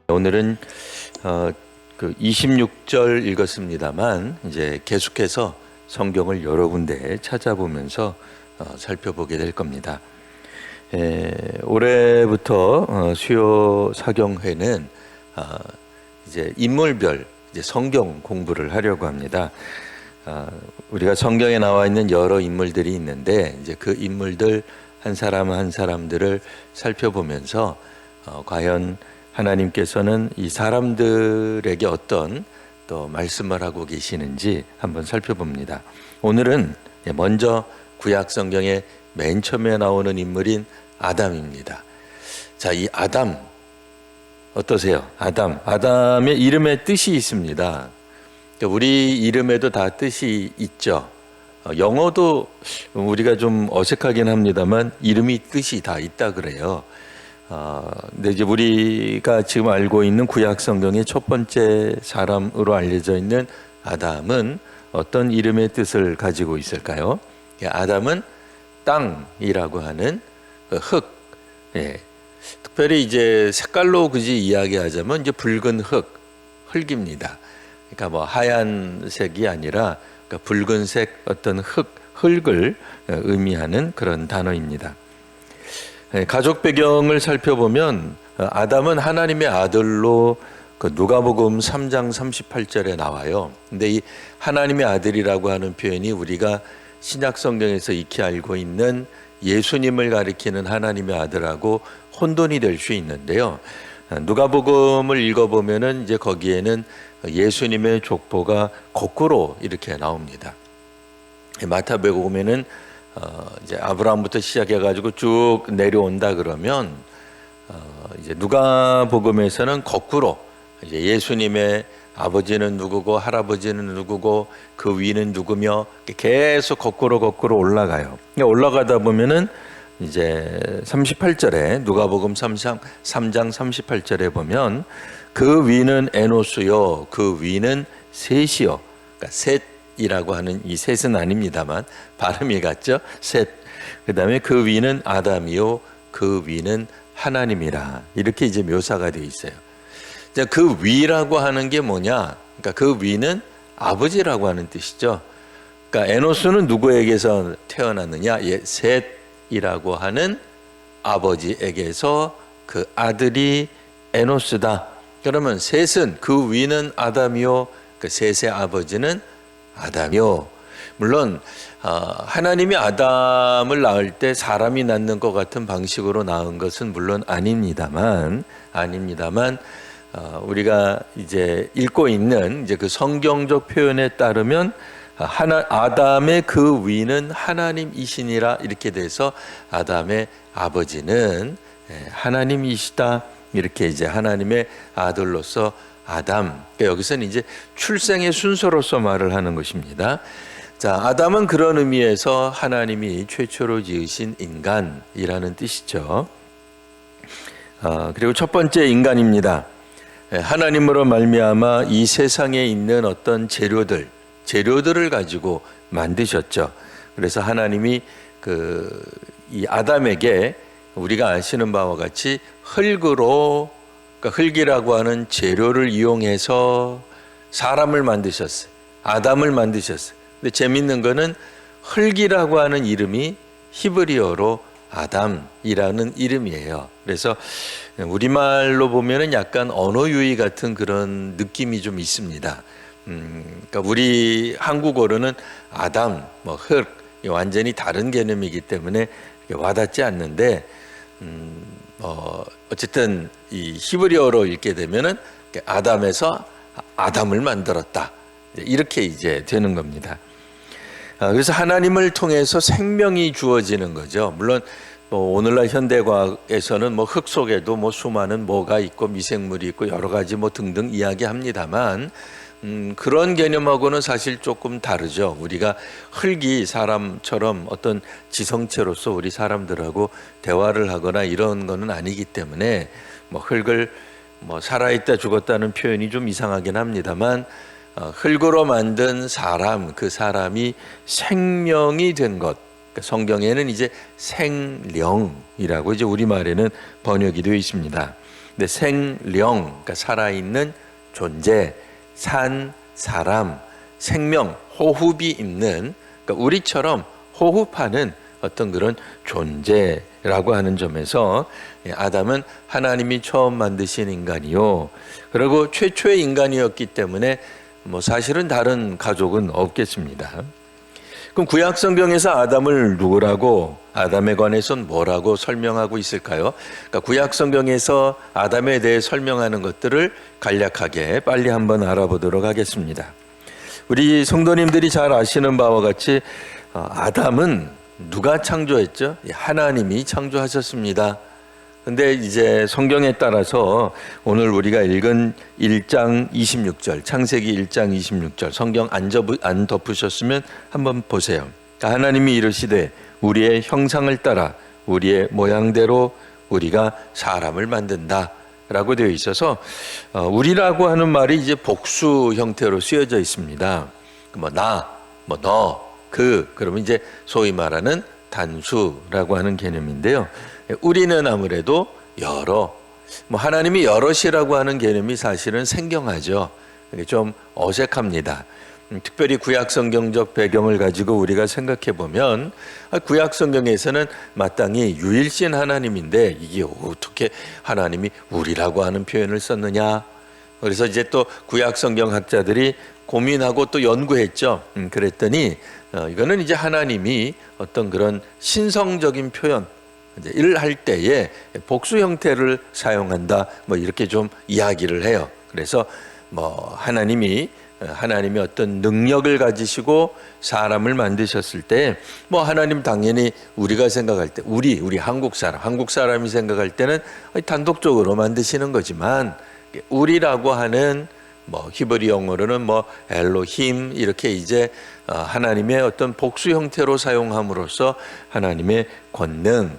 오늘은 그 26절 읽었습니다만 이제 계속해서 성경을 여러 군데 찾아보면서 살펴보게 될 겁니다. 올해부터 수요 사경회는 이제 인물별 이제 성경 공부를 하려고 합니다. 우리가 성경에 나와 있는 여러 인물들이 있는데 이제 그 인물들 한 사람 한 사람들을 살펴보면서 과연 하나님께서는 이 사람들에게 어떤 또 말씀을 하고 계시는지 한번 살펴봅니다. 오늘은 먼저 구약 성경의 맨 처음에 나오는 인물인 아담입니다. 자, 이 아담 어떠세요? 아담의 이름에 뜻이 있습니다. 우리 이름에도 다 뜻이 있죠. 영어도 우리가 좀 어색하긴 합니다만 이름이 뜻이 다 있다 그래요. 근데 이제 우리가 지금 알고 있는 구약 성경의 첫 번째 사람으로 알려져 있는 아담은 어떤 이름의 뜻을 가지고 있을까요? 아담은 땅이라고 하는 흙. 예. 특별히 이제 색깔로 굳이 이야기하자면 이제 붉은 흙입니다. 그러니까 뭐 하얀색이 아니라 그러니까 붉은색 어떤 흙을 의미하는 그런 단어입니다. 가족 배경을 살펴보면 아담은 하나님의 아들로 그 누가복음 3장 38절에 나와요. 근데 이 하나님의 아들이라고 하는 표현이 우리가 신약 성경에서 익히 알고 있는 예수님을 가리키는 하나님의 아들하고 혼돈이 될 수 있는데요. 누가복음을 읽어보면은 이제 거기에는 예수님의 족보가 거꾸로 이렇게 나옵니다. 마태복음에는 이제 아브라함부터 시작해가지고 쭉 내려온다 그러면 이제 누가복음에서는 거꾸로 이제 예수님의 아버지는 누구고 할아버지는 누구고 그 위는 누구며 계속 거꾸로 올라가요. 올라가다 보면은 이제 38절에 누가복음 3장 38절에 보면 그 위는 에노스요 그 위는 셋이요. 그러니까 셋이라고 하는 이 셋은 아닙니다만 발음이 같죠. 셋. 그다음에 그 위는 아담이요 그 위는 하나님이라 이렇게 이제 묘사가 되어 있어요. 그 위라고 하는 게 뭐냐? 그러니까 그 위는 아버지라고 하는 뜻이죠. 그러니까 에노스는 누구에게서 태어났느냐? 셋이라고 하는 아버지에게서 그 아들이 에노스다. 그러면 셋은 그 위는 아담이요, 그 셋의 아버지는 아담이요. 물론 하나님이 아담을 낳을 때 사람이 낳는 것 같은 방식으로 낳은 것은 물론 아닙니다만 우리가 이제 읽고 있는 이제 그 성경적 표현에 따르면 아담의 그 위는 하나님이시니라 이렇게 돼서 아담의 아버지는 하나님이시다 이렇게 이제 하나님의 아들로서 아담. 그러니까 여기서는 이제 출생의 순서로서 말을 하는 것입니다. 자, 아담은 그런 의미에서 하나님이 최초로 지으신 인간이라는 뜻이죠. 그리고 첫 번째 인간입니다. 하나님으로 말미암아 이 세상에 있는 어떤 재료들을 가지고 만드셨죠. 그래서 하나님이 이 아담에게 우리가 아시는 바와 같이 흙으로, 그러니까 흙이라고 하는 재료를 이용해서 사람을 만드셨어요. 아담을 만드셨어요. 근데 재밌는 거는 흙이라고 하는 이름이 히브리어로 아담이라는 이름이에요. 그래서 우리말로 보면은 약간 언어 유희 같은 그런 느낌이 좀 있습니다. 그러니까 우리 한국어로는 아담, 흙, 완전히 다른 개념이기 때문에 와닿지 않는데, 어쨌든 이 히브리어로 읽게 되면은 아담에서 아담을 만들었다. 이렇게 이제 되는 겁니다. 그래서 하나님을 통해서 생명이 주어지는 거죠. 물론 오늘날 현대과학에서는 흙 속에도 수많은 뭐가 있고 미생물이 있고 여러 가지 등등 이야기합니다만 그런 개념하고는 사실 조금 다르죠. 우리가 흙이 사람처럼 어떤 지성체로서 우리 사람들하고 대화를 하거나 이런 거는 아니기 때문에 흙을 살아있다 죽었다는 표현이 좀 이상하긴 합니다만 흙으로 만든 사람, 그 사람이 생명이 된 것, 성경에는 이제 생령이라고 이제 우리말에는 번역이 되어 있습니다. 근데 생령, 그러니까 살아있는 존재, 산, 사람, 생명, 호흡이 있는, 그러니까 우리처럼 호흡하는 어떤 그런 존재라고 하는 점에서 아담은 하나님이 처음 만드신 인간이요. 그리고 최초의 인간이었기 때문에 뭐 사실은 다른 가족은 없겠습니다. 그럼 구약 성경에서 아담을 누구라고, 아담에 관해서는 뭐라고 설명하고 있을까요? 그러니까 구약 성경에서 아담에 대해 설명하는 것들을 간략하게 빨리 한번 알아보도록 하겠습니다. 우리 성도님들이 잘 아시는 바와 같이 아담은 누가 창조했죠? 하나님이 창조하셨습니다. 근데 이제 성경에 따라서 오늘 우리가 읽은 1장 26절, 창세기 1장 26절, 성경 안 덮으셨으면 한번 보세요. 하나님이 이르시되 우리의 형상을 따라 우리의 모양대로 우리가 사람을 만든다 라고 되어 있어서 우리라고 하는 말이 이제 복수 형태로 쓰여져 있습니다. 뭐 나, 뭐 너, 그러면 이제 소위 말하는 단수라고 하는 개념인데요. 우리는 아무래도 여러, 뭐 하나님이 여럿이라고 하는 개념이 사실은 생경하죠. 좀 어색합니다. 특별히 구약 성경적 배경을 가지고 우리가 생각해 보면 구약 성경에서는 마땅히 유일신 하나님인데 이게 어떻게 하나님이 우리라고 하는 표현을 썼느냐. 그래서 이제 또 구약 성경 학자들이 고민하고 또 연구했죠. 그랬더니 이거는 이제 하나님이 어떤 그런 신성적인 표현, 일을 할 때에 복수 형태를 사용한다, 뭐 이렇게 좀 이야기를 해요. 그래서 뭐 하나님이 어떤 능력을 가지시고 사람을 만드셨을 때 뭐 하나님 당연히 우리가 생각할 때 우리 한국 사람이 생각할 때는 단독적으로 만드시는 거지만 우리라고 하는 뭐 히브리 영어로는 뭐 엘로힘 이렇게 이제 하나님의 어떤 복수 형태로 사용함으로써 하나님의 권능,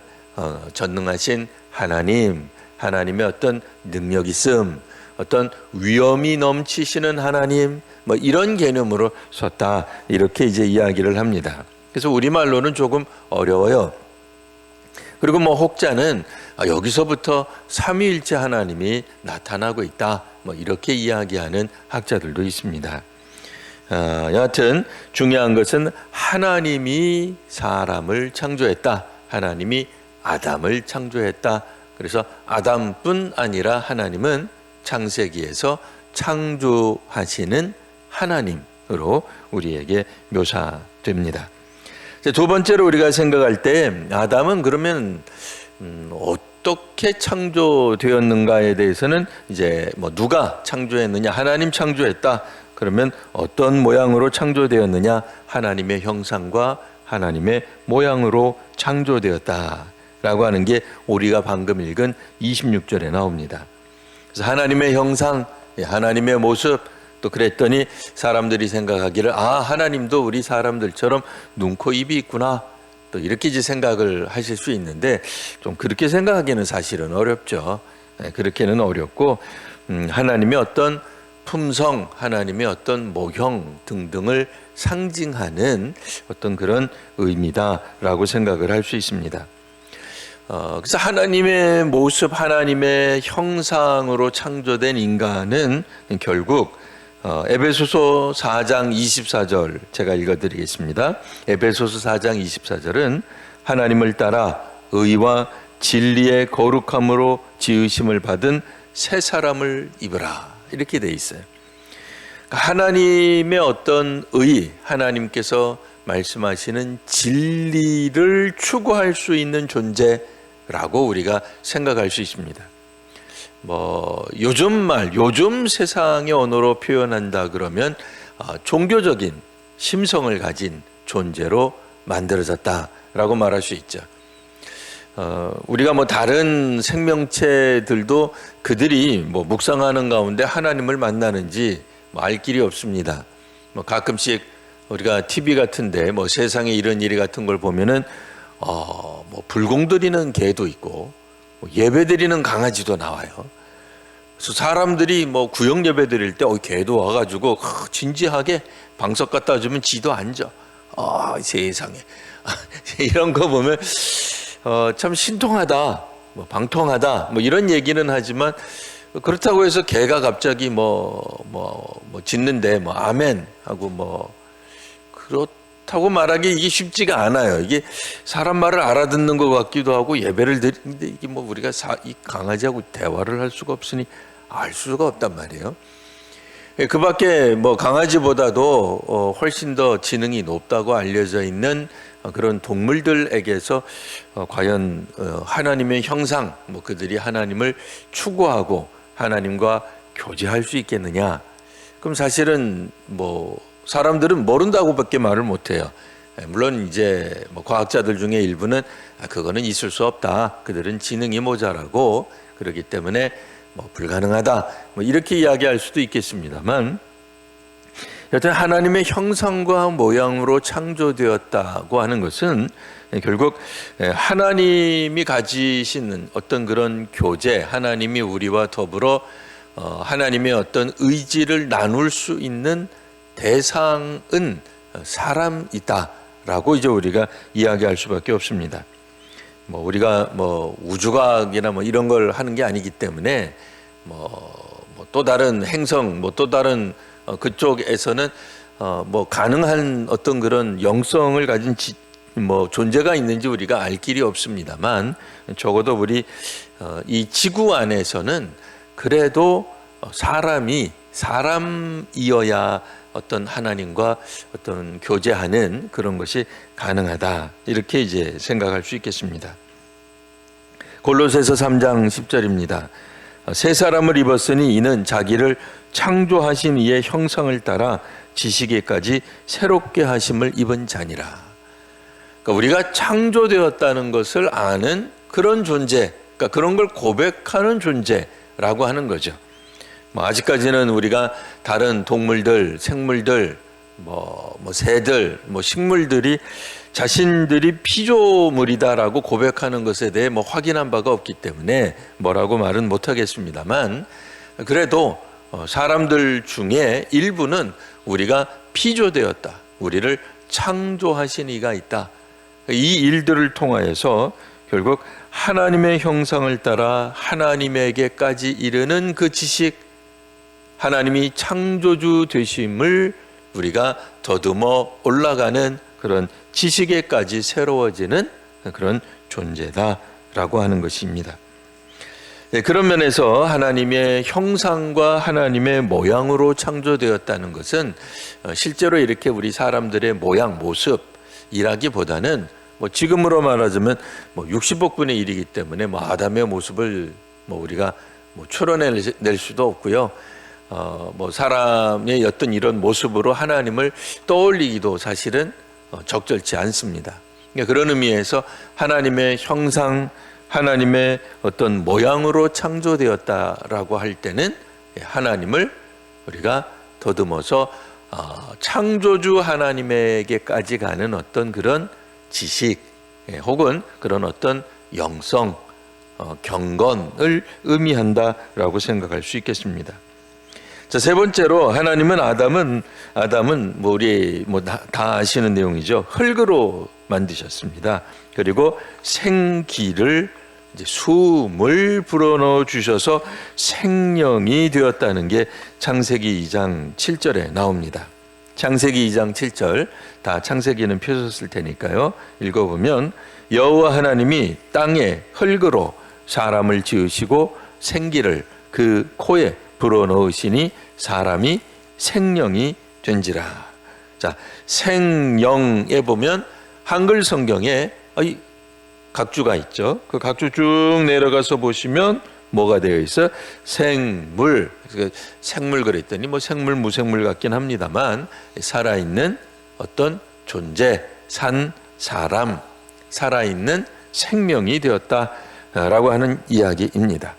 전능하신 하나님의 어떤 능력 있음, 어떤 위엄이 넘치시는 하나님, 뭐 이런 개념으로 썼다 이렇게 이제 이야기를 합니다. 그래서 우리말로는 조금 어려워요. 그리고 뭐 혹자는 여기서부터 삼위일체 하나님이 나타나고 있다, 뭐 이렇게 이야기하는 학자들도 있습니다. 여하튼 중요한 것은 하나님이 사람을 창조했다, 하나님이 아담을 창조했다. 그래서 아담뿐 아니라 하나님은 창세기에서 창조하시는 하나님으로 우리에게 묘사됩니다. 두 번째로 우리가 생각할 때 아담은 그러면 어떻게 창조되었는가에 대해서는 이제 뭐 누가 창조했느냐, 하나님 창조했다. 그러면 어떤 모양으로 창조되었느냐, 하나님의 형상과 하나님의 모양으로 창조되었다라고 하는 게 우리가 방금 읽은 26절에 나옵니다. 그래서 하나님의 형상, 하나님의 모습, 또 그랬더니 사람들이 생각하기를 하나님도 우리 사람들처럼 눈, 코, 입이 있구나, 또 이렇게 이제 생각을 하실 수 있는데 좀 그렇게 생각하기는 사실은 어렵죠. 그렇게는 어렵고 하나님의 어떤 품성, 하나님의 어떤 모형 등등을 상징하는 어떤 그런 의미다라고 생각을 할 수 있습니다. 그래서 하나님의 모습, 하나님의 형상으로 창조된 인간은 결국 에베소서 4장 24절 제가 읽어드리겠습니다. 에베소서 4장 24절은 하나님을 따라 의와 진리의 거룩함으로 지으심을 받은 새 사람을 입으라, 이렇게 돼 있어요. 하나님의 어떤 의, 하나님께서 말씀하시는 진리를 추구할 수 있는 존재라고 우리가 생각할 수 있습니다. 뭐 요즘 세상의 언어로 표현한다 그러면 종교적인 심성을 가진 존재로 만들어졌다라고 말할 수 있죠. 우리가 뭐 다른 생명체들도 그들이 뭐 묵상하는 가운데 하나님을 만나는지 뭐 알 길이 없습니다. 뭐 가끔씩 우리가 TV 같은데 뭐 세상에 이런 일이 같은 걸 보면은 뭐 불공 드리는 개도 있고 뭐 예배 드리는 강아지도 나와요. 그래서 사람들이 뭐 구역 예배 드릴 때 개도 와가지고 진지하게 방석 갖다 주면 지도 앉아. 세상에 이런 거 보면 참 신통하다. 뭐 방통하다 뭐 이런 얘기는 하지만 그렇다고 해서 개가 갑자기 뭐 짖는데 뭐 아멘 하고 뭐 그렇다고 말하기 이게 쉽지가 않아요. 이게 사람 말을 알아듣는 것 같기도 하고 예배를 드리는데 이게 뭐 우리가 이 강아지하고 대화를 할 수가 없으니 알 수가 없단 말이에요. 그 밖에 뭐 강아지보다도 훨씬 더 지능이 높다고 알려져 있는 그런 동물들에게서 과연 하나님의 형상, 뭐 그들이 하나님을 추구하고 하나님과 교제할 수 있겠느냐? 그럼 사실은 뭐 사람들은 모른다고밖에 말을 못해요. 물론 이제 뭐 과학자들 중에 일부는 그거는 있을 수 없다. 그들은 지능이 모자라고 그러기 때문에 뭐 불가능하다. 뭐 이렇게 이야기할 수도 있겠습니다만, 여튼 하나님의 형상과 모양으로 창조되었다고 하는 것은 결국 하나님이 가지시는 어떤 그런 교제, 하나님이 우리와 더불어 하나님의 어떤 의지를 나눌 수 있는 대상은 사람이다라고 이제 우리가 이야기할 수밖에 없습니다. 뭐 우리가 뭐 우주과학이나 뭐 이런 걸 하는 게 아니기 때문에 뭐 또 다른 행성, 뭐 또 다른 그쪽에서는 뭐 가능한 어떤 그런 영성을 가진 뭐 존재가 있는지 우리가 알 길이 없습니다만, 적어도 우리 이 지구 안에서는 그래도 사람이어야 어떤 하나님과 어떤 교제하는 그런 것이 가능하다, 이렇게 이제 생각할 수 있겠습니다. 골로새서 3장 10절입니다. 새 사람을 입었으니 이는 자기를 창조하신 이의 형상을 따라 지식에까지 새롭게 하심을 입은 자니라. 그러니까 우리가 창조되었다는 것을 아는 그런 존재, 그러니까 그런 걸 고백하는 존재라고 하는 거죠. 뭐 아직까지는 우리가 다른 동물들, 생물들, 뭐 새들, 뭐 식물들이 자신들이 피조물이다라고 고백하는 것에 대해 뭐 확인한 바가 없기 때문에 뭐라고 말은 못하겠습니다만, 그래도 사람들 중에 일부는 우리가 피조되었다, 우리를 창조하신 이가 있다, 이 일들을 통하여서 결국 하나님의 형상을 따라 하나님에게까지 이르는 그 지식, 하나님이 창조주 되심을 우리가 더듬어 올라가는 그런 지식에까지 새로워지는 그런 존재다라고 하는 것입니다. 그런 면에서 하나님의 형상과 하나님의 모양으로 창조되었다는 것은 실제로 이렇게 우리 사람들의 모양, 모습이라기보다는 뭐 지금으로 말하자면 뭐 60억분의 1이기 때문에 뭐 아담의 모습을 뭐 우리가 뭐 추론낼 수도 없고요. 뭐 사람의 어떤 이런 모습으로 하나님을 떠올리기도 사실은 적절치 않습니다. 그러니까 그런 의미에서 하나님의 형상, 하나님의 어떤 모양으로 창조되었다라고 할 때는 하나님을 우리가 더듬어서 창조주 하나님에게까지 가는 어떤 그런 지식, 혹은 그런 어떤 영성, 경건을 의미한다라고 생각할 수 있겠습니다. 자, 세 번째로 하나님은 아담은 뭐 우리 뭐 다 아시는 내용이죠. 흙으로 만드셨습니다. 그리고 생기를, 이제 숨을 불어넣어 주셔서 생명이 되었다는 게 창세기 2장 7절에 나옵니다. 창세기 2장 7절, 다 창세기는 펴졌을 테니까요. 읽어보면, 여호와 하나님이 땅에 흙으로 사람을 지으시고 생기를 그 코에 불어넣으시니 사람이 생명이 된지라. 자, 생명에 보면 한글 성경에 각주가 있죠. 그 각주 쭉 내려가서 보시면 뭐가 되어 있어요? 생물. 생물 그랬더니 뭐 생물 무생물 같긴 합니다만, 살아있는 어떤 존재, 사람, 살아있는 생명이 되었다라고 하는 이야기입니다.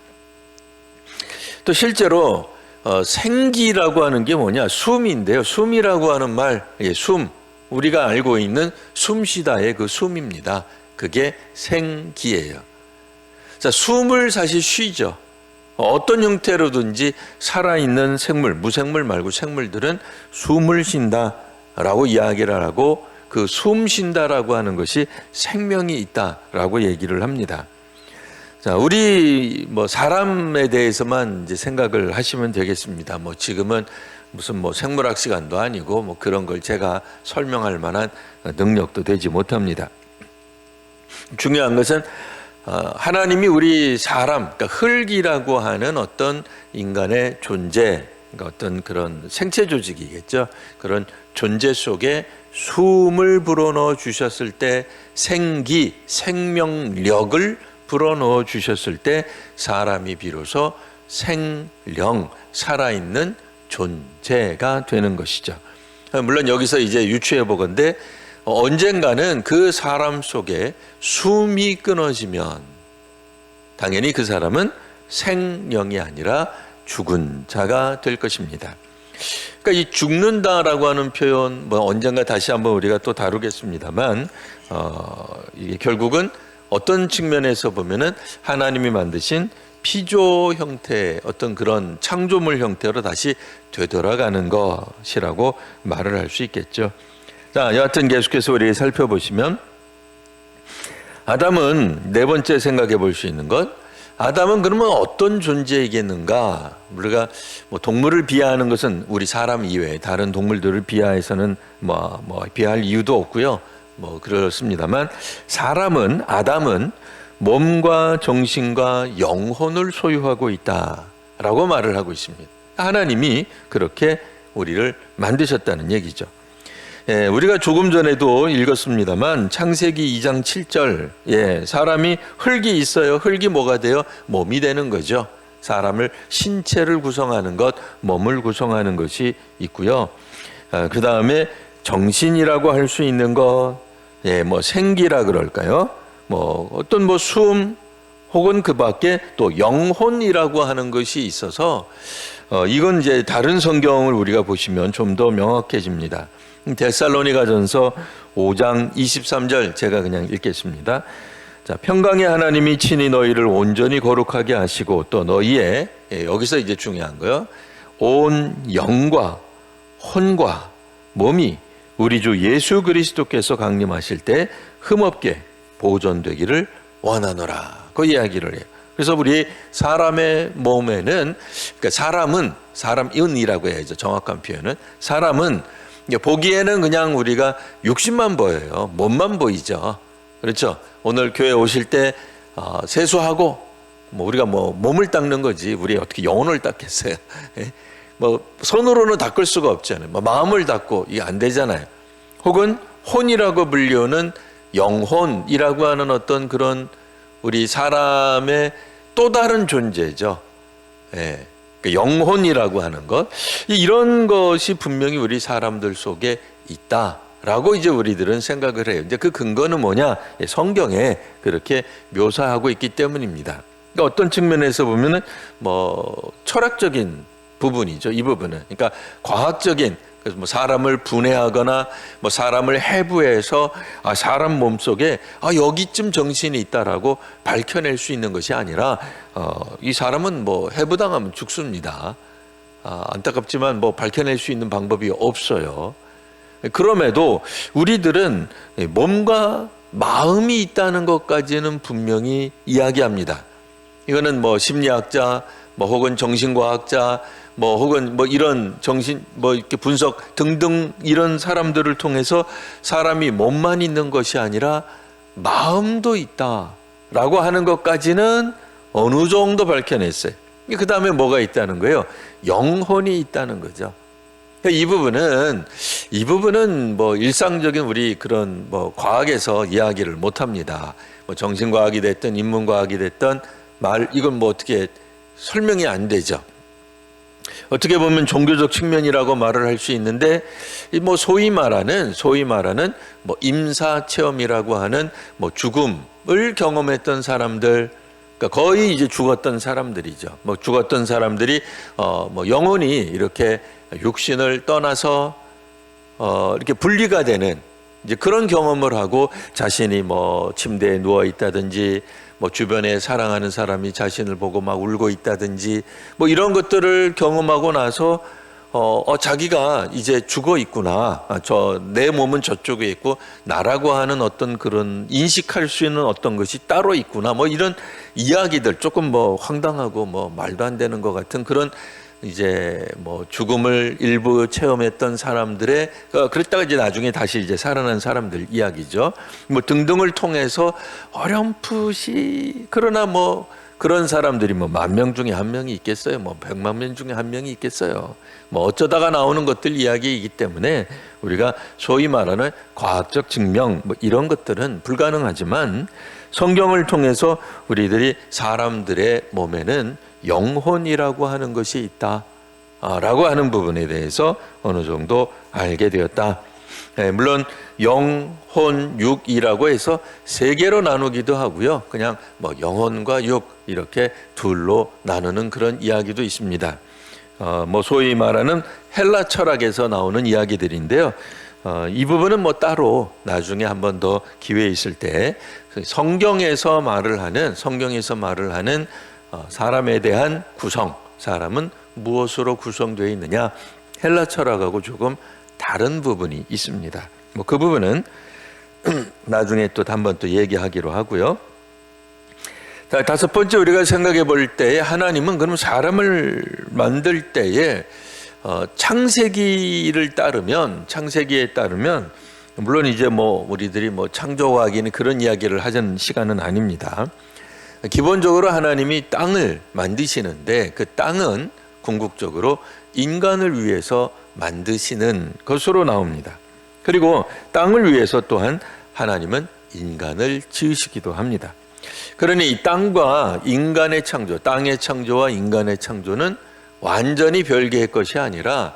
또 실제로 생기라고 하는 게 뭐냐? 숨인데요. 숨이라고 하는 말, 숨, 우리가 알고 있는 숨쉬다의 그 숨입니다. 그게 생기예요. 자, 숨을 사실 쉬죠. 어떤 형태로든지 살아있는 생물, 무생물 말고 생물들은 숨을 쉰다라고 이야기를 하고, 그 숨 쉰다라고 하는 것이 생명이 있다라고 얘기를 합니다. 자, 우리 뭐 사람에 대해서만 이제 생각을 하시면 되겠습니다. 뭐 지금은 무슨 뭐 생물학 시간도 아니고 뭐 그런 걸 제가 설명할 만한 능력도 되지 못합니다. 중요한 것은 하나님이 우리 사람, 그러니까 흙이라고 하는 어떤 인간의 존재, 그러니까 어떤 그런 생체 조직이겠죠. 그런 존재 속에 숨을 불어넣어 주셨을 때 생기, 생명력을 불어넣어 주셨을 때 사람이 비로소 생령, 살아있는 존재가 되는 것이죠. 물론 여기서 이제 유추해 보건대 언젠가는 그 사람 속에 숨이 끊어지면 당연히 그 사람은 생령이 아니라 죽은 자가 될 것입니다. 그러니까 이 죽는다라고 하는 표현 뭐 언젠가 다시 한번 우리가 또 다루겠습니다만 이게 결국은 어떤 측면에서 보면은 하나님이 만드신 피조 형태 어떤 그런 창조물 형태로 다시 되돌아가는 것이라고 말을 할 수 있겠죠. 자, 여하튼 계속해서 우리 살펴보시면 아담은 네 번째 생각해 볼 수 있는 것, 아담은 그러면 어떤 존재이겠는가? 우리가 뭐 동물을 비하하는 것은 우리 사람 이외에 다른 동물들을 비하해서는 뭐 비하할 이유도 없고요. 뭐 그렇습니다만 아담은 몸과 정신과 영혼을 소유하고 있다라고 말을 하고 있습니다. 하나님이 그렇게 우리를 만드셨다는 얘기죠. 우리가 조금 전에도 읽었습니다만 창세기 2장 7절 사람이 흙이 있어요. 흙이 뭐가 돼요? 몸이 되는 거죠. 사람을 신체를 구성하는 것, 몸을 구성하는 것이 있고요. 그 다음에 정신이라고 할 수 있는 것, 뭐 생기라 그럴까요? 뭐 어떤 뭐 숨 혹은 그 밖에 또 영혼이라고 하는 것이 있어서 이건 이제 다른 성경을 우리가 보시면 좀 더 명확해집니다. 데살로니가전서 5장 23절 제가 그냥 읽겠습니다. 자, 평강의 하나님이 친히 너희를 온전히 거룩하게 하시고 또 너희의 여기서 이제 중요한 거요. 온 영과 혼과 몸이 우리 주 예수 그리스도께서 강림하실 때 흠없게 보존되기를 원하노라. 그 이야기를 해요. 그래서 우리 사람의 몸에는 그러니까 사람은이라고 해야죠. 정확한 표현은 사람은 보기에는 그냥 우리가 육신만 보여요. 몸만 보이죠. 그렇죠. 오늘 교회 오실 때 세수하고 뭐 우리가 뭐 몸을 닦는 거지 우리 어떻게 영혼을 닦겠어요. 뭐 손으로는 닦을 수가 없잖아요. 뭐 마음을 닦고 이게 안 되잖아요. 혹은 혼이라고 불리우는 영혼이라고 하는 어떤 그런 우리 사람의 또 다른 존재죠. 영혼이라고 하는 것, 이런 것이 분명히 우리 사람들 속에 있다라고 이제 우리들은 생각을 해요. 이제 그 근거는 뭐냐? 성경에 그렇게 묘사하고 있기 때문입니다. 그러니까 어떤 측면에서 보면은 뭐 철학적인 부분이죠. 이 부분은 그러니까 과학적인 그래서 뭐 사람을 분해하거나 뭐 사람을 해부해서 사람 몸속에 여기쯤 정신이 있다라고 밝혀낼 수 있는 것이 아니라 이 사람은 뭐 해부당하면 죽습니다. 안타깝지만 뭐 밝혀낼 수 있는 방법이 없어요. 그럼에도 우리들은 몸과 마음이 있다는 것까지는 분명히 이야기합니다. 이거는 뭐 심리학자, 뭐 혹은 정신과학자, 뭐 혹은 뭐 이런 정신 뭐 이렇게 분석 등등 이런 사람들을 통해서 사람이 몸만 있는 것이 아니라 마음도 있다라고 하는 것까지는 어느 정도 밝혀냈어요. 그 다음에 뭐가 있다는 거예요? 영혼이 있다는 거죠. 이 부분은 뭐 일상적인 우리 그런 뭐 과학에서 이야기를 못 합니다. 뭐 정신과학이 됐든 인문과학이 됐든 이건 뭐 어떻게 설명이 안 되죠. 어떻게 보면 종교적 측면이라고 말을 할 수 있는데, 뭐 소위 말하는 뭐 임사 체험이라고 하는 뭐 죽음을 경험했던 사람들, 그러니까 거의 이제 죽었던 사람들이죠. 뭐 죽었던 사람들이 뭐 영혼이 이렇게 육신을 떠나서 이렇게 분리가 되는 이제 그런 경험을 하고 자신이 뭐 침대에 누워 있다든지 뭐 주변에 사랑하는 사람이 자신을 보고 막 울고 있다든지 뭐 이런 것들을 경험하고 나서 자기가 이제 죽어 있구나. 내 몸은 저쪽에 있고 나라고 하는 어떤 그런 인식할 수 있는 어떤 것이 따로 있구나. 뭐 이런 이야기들 조금 뭐 황당하고 뭐 말도 안 되는 것 같은 그런 이제 뭐 죽음을 일부 체험했던 사람들의 그랬다가 이제 나중에 다시 이제 살아난 사람들 이야기죠. 뭐 등등을 통해서 어렴풋이 그러나 뭐 그런 사람들이 뭐 10,000명 중에 1명이 있겠어요? 뭐 100만 명 중에 1명이 있겠어요? 뭐 어쩌다가 나오는 것들 이야기이기 때문에 우리가 소위 말하는 과학적 증명 뭐 이런 것들은 불가능하지만 성경을 통해서 우리들이 사람들의 몸에는 영혼이라고 하는 것이 있다 라고 하는 부분에 대해서 어느 정도 알게 되었다. 물론 영혼, 육이라고 해서 세 개로 나누기도 하고요. 그냥 뭐 영혼과 육 이렇게 둘로 나누는 그런 이야기도 있습니다. 뭐 소위 말하는 헬라 철학에서 나오는 이야기들인데요. 이 부분은 뭐 따로 나중에 한 번 더 기회 있을 때 성경에서 말을 하는 사람에 대한 구성, 사람은 무엇으로 구성되어 있느냐, 헬라 철학하고 조금 다른 부분이 있습니다. 뭐 그 부분은 나중에 또 한 번 또 얘기하기로 하고요. 자, 다섯 번째 우리가 생각해 볼 때 하나님은 그럼 사람을 만들 때에 창세기에 따르면 물론 이제 뭐 우리들이 뭐 창조과학이니 그런 이야기를 하자는 시간은 아닙니다. 기본적으로 하나님이 땅을 만드시는데 그 땅은 궁극적으로 인간을 위해서 만드시는 것으로 나옵니다. 그리고 땅을 위해서 또한 하나님은 인간을 지으시기도 합니다. 그러니 이 땅과 인간의 창조, 땅의 창조와 인간의 창조는 완전히 별개의 것이 아니라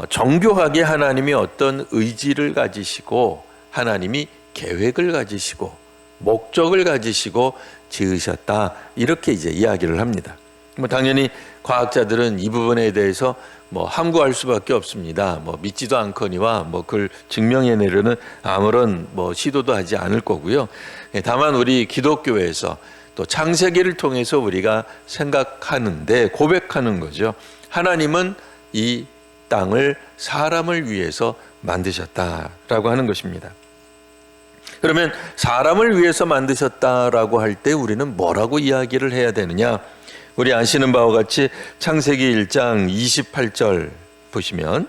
정교하게 하나님이 어떤 의지를 가지시고 하나님이 계획을 가지시고 목적을 가지시고 지으셨다, 이렇게 이제 이야기를 합니다. 뭐 당연히 과학자들은 이 부분에 대해서 뭐 함구할 수밖에 없습니다. 뭐 믿지도 않거니와 뭐 그걸 증명해내려는 아무런 뭐 시도도 하지 않을 거고요. 다만 우리 기독교에서 또 창세기를 통해서 우리가 생각하는데 고백하는 거죠. 하나님은 이 땅을 사람을 위해서 만드셨다라고 하는 것입니다. 그러면 사람을 위해서 만드셨다라고 할 때 우리는 뭐라고 이야기를 해야 되느냐? 우리 아시는 바와 같이 창세기 1장 28절 보시면,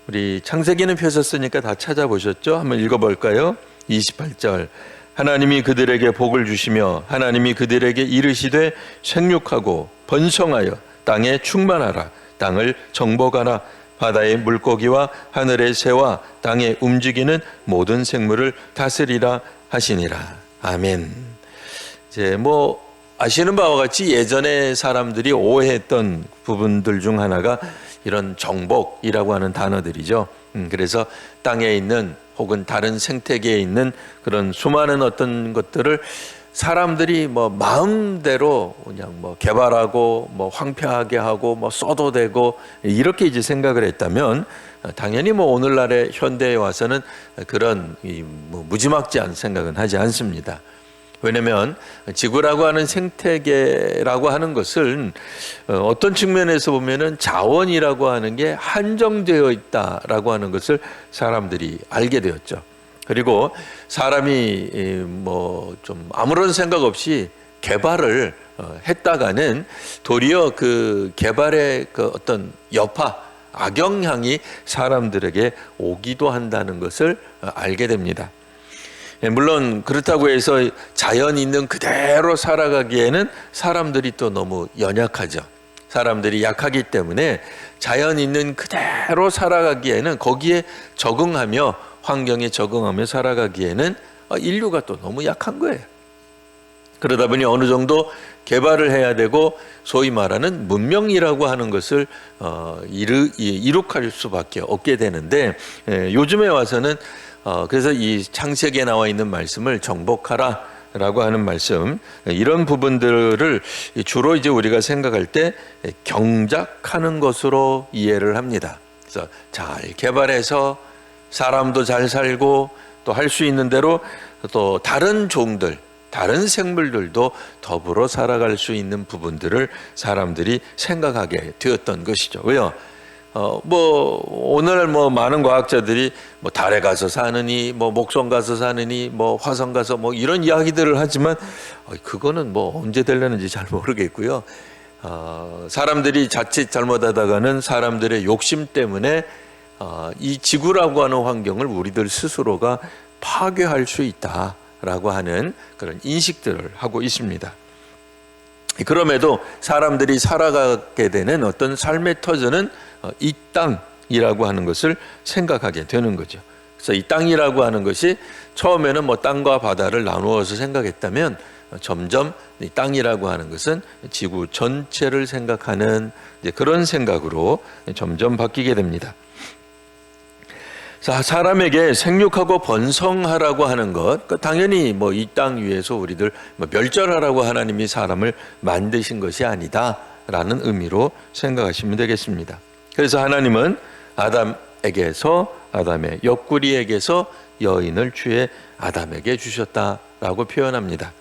우리 창세기는 펴셨으니까 다 찾아보셨죠? 한번 읽어볼까요? 28절. 하나님이 그들에게 복을 주시며 하나님이 그들에게 이르시되 생육하고 번성하여 땅에 충만하라. 땅을 정복하라. 바다의 물고기와 하늘의 새와 땅에 움직이는 모든 생물을 다스리라 하시니라. 아멘. 이제 뭐 아시는 바와 같이 예전에 사람들이 오해했던 부분들 중 하나가 이런 정복이라고 하는 단어들이죠. 그래서 땅에 있는 혹은 다른 생태계에 있는 그런 수많은 어떤 것들을 사람들이 뭐 마음대로 그냥 뭐 개발하고 뭐 황폐하게 하고 뭐 써도 되고 이렇게 이제 생각을 했다면, 당연히 뭐 오늘날의 현대에 와서는 그런 뭐 무지막지한 생각은 하지 않습니다. 왜냐하면 지구라고 하는 생태계라고 하는 것은 어떤 측면에서 보면은 자원이라고 하는 게 한정되어 있다라고 하는 것을 사람들이 알게 되었죠. 그리고 사람이 뭐 좀 아무런 생각 없이 개발을 했다가는 도리어 그 개발의 그 어떤 여파, 악영향이 사람들에게 오기도 한다는 것을 알게 됩니다. 물론 그렇다고 해서 자연 있는 그대로 살아가기에는 사람들이 또 너무 연약하죠. 사람들이 약하기 때문에 자연 있는 그대로 살아가기에는, 거기에 적응하며 환경에 적응하며 살아가기에는 인류가 또 너무 약한 거예요. 그러다 보니 어느 정도 개발을 해야 되고 소위 말하는 문명이라고 하는 것을 이룩할 수밖에 없게 되는데, 요즘에 와서는 그래서 이 창세기에 나와 있는 말씀을 정복하라 라고 하는 말씀, 이런 부분들을 주로 이제 우리가 생각할 때 경작하는 것으로 이해를 합니다. 그래서 잘 개발해서 사람도 잘 살고 또 할 수 있는 대로 또 다른 종들, 다른 생물들도 더불어 살아갈 수 있는 부분들을 사람들이 생각하게 되었던 것이죠. 왜요? 뭐 오늘 뭐 많은 과학자들이 뭐 달에 가서 사느니 뭐 목성 가서 사느니 뭐 화성 가서 뭐 이런 이야기들을 하지만 그거는 뭐 언제 되려는지 잘 모르겠고요. 사람들이 자칫 잘못하다가는 사람들의 욕심 때문에 이 지구라고 하는 환경을 우리들 스스로가 파괴할 수 있다라고 하는 그런 인식들을 하고 있습니다. 그럼에도 사람들이 살아가게 되는 어떤 삶의 터전은 이 땅이라고 하는 것을 생각하게 되는 거죠. 그래서 이 땅이라고 하는 것이 처음에는 뭐 땅과 바다를 나누어서 생각했다면 점점 이 땅이라고 하는 것은 지구 전체를 생각하는 그런 생각으로 점점 바뀌게 됩니다. 자, 사람에게 생육하고 번성하라고 하는 것, 당연히 뭐 이 땅 위에서 우리들 멸절하라고 하나님이 사람을 만드신 것이 아니다라는 의미로 생각하시면 되겠습니다. 그래서 하나님은 아담의 옆구리에게서 여인을 취해 아담에게 주셨다라고 표현합니다.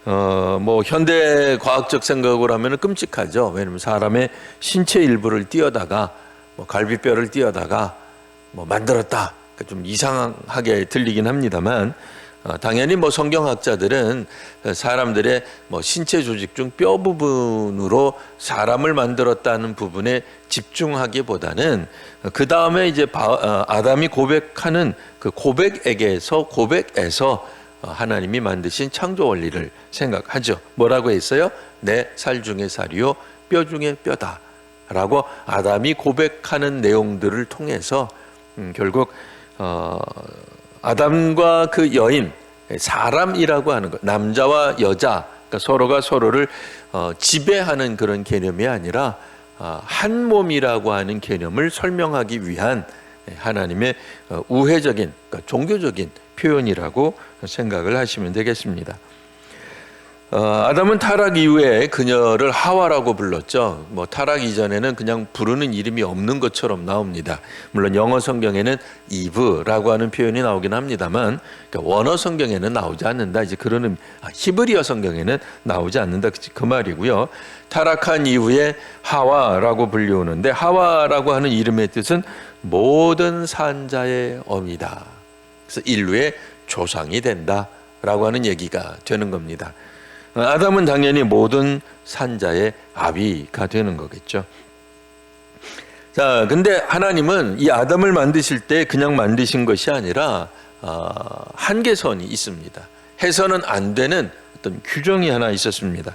뭐 현대 과학적 생각으로 하면 끔찍하죠. 왜냐하면 사람의 신체 일부를 띄어다가 뭐 갈비뼈를 띄어다가 뭐 만들었다. 좀 이상하게 들리긴 합니다만 당연히 뭐 성경학자들은 사람들의 뭐 신체 조직 중 뼈 부분으로 사람을 만들었다는 부분에 집중하기보다는 그 다음에 이제 아담이 고백하는 그 고백에서 하나님이 만드신 창조 원리를 생각하죠. 뭐라고 했어요? 내 살 중에 살이요 뼈 중에 뼈다라고 아담이 고백하는 내용들을 통해서 결국 아담과 그 여인, 사람이라고 하는 것, 남자와 여자, 그러니까 서로가 서로를 지배하는 그런 개념이 아니라 한 몸이라고 하는 개념을 설명하기 위한 하나님의 우회적인, 그러니까 종교적인 표현이라고 생각을 하시면 되겠습니다. 아담은 타락 이후에 그녀를 하와라고 불렀죠. 뭐 타락 이전에는 그냥 부르는 이름이 없는 것처럼 나옵니다. 물론 영어 성경에는 이브라고 하는 표현이 나오긴 합니다만 그러니까 원어 성경에는 나오지 않는다. 이제 그런 히브리어 성경에는 나오지 않는다. 그 말이고요. 타락한 이후에 하와라고 불리우는데 하와라고 하는 이름의 뜻은 모든 산자의 어미다. 그래서 인류의 조상이 된다라고 하는 얘기가 되는 겁니다. 아담은 당연히 모든 산자의 아비가 되는 거겠죠. 자, 근데 하나님은 이 아담을 만드실 때 그냥 만드신 것이 아니라 한계선이 있습니다. 해서는 안 되는 어떤 규정이 하나 있었습니다.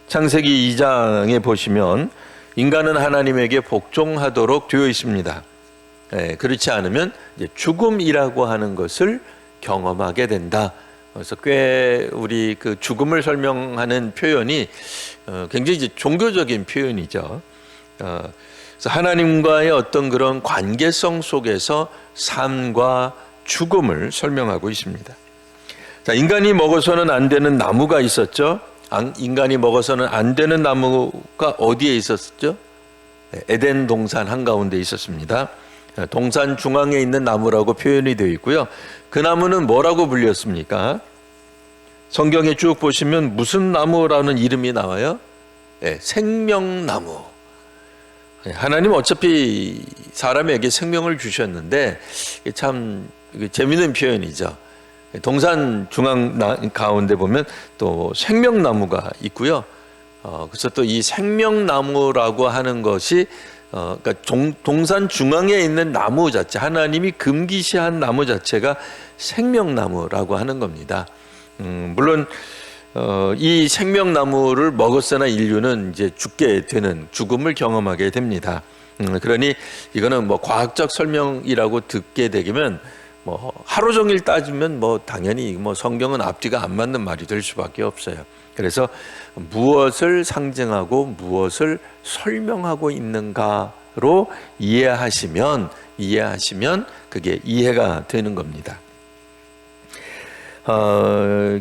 창세기 2장에 보시면 인간은 하나님에게 복종하도록 되어 있습니다. 그렇지 않으면 이제 죽음이라고 하는 것을 경험하게 된다. 그래서 꽤 우리 그 죽음을 설명하는 표현이 굉장히 이제 종교적인 표현이죠. 그래서 하나님과의 어떤 그런 관계성 속에서 삶과 죽음을 설명하고 있습니다. 자, 인간이 먹어서는 안 되는 나무가 있었죠. 인간이 먹어서는 안 되는 나무가 어디에 있었죠? 에덴 동산 한가운데 있었습니다. 동산 중앙에 있는 나무라고 표현이 되어 있고요. 그 나무는 뭐라고 불렸습니까? 성경에 쭉 보시면 무슨 나무라는 이름이 나와요? 생명나무. 하나님 어차피 사람에게 생명을 주셨는데 참 재미있는 표현이죠. 동산 중앙 가운데 보면 또 생명나무가 있고요. 그래서 또 이 생명나무라고 하는 것이 그러니까 동산 중앙에 있는 나무 자체, 하나님이 금기시한 나무 자체가 생명나무라고 하는 겁니다. 물론 이 생명나무를 먹었으나 인류는 이제 죽게 되는 죽음을 경험하게 됩니다. 그러니 이거는 뭐 과학적 설명이라고 듣게 되면 뭐 하루 종일 따지면 뭐 당연히 뭐 성경은 앞뒤가 안 맞는 말이 될 수밖에 없어요. 그래서 무엇을 상징하고 무엇을 설명하고 있는가로 이해하시면 그게 이해가 되는 겁니다.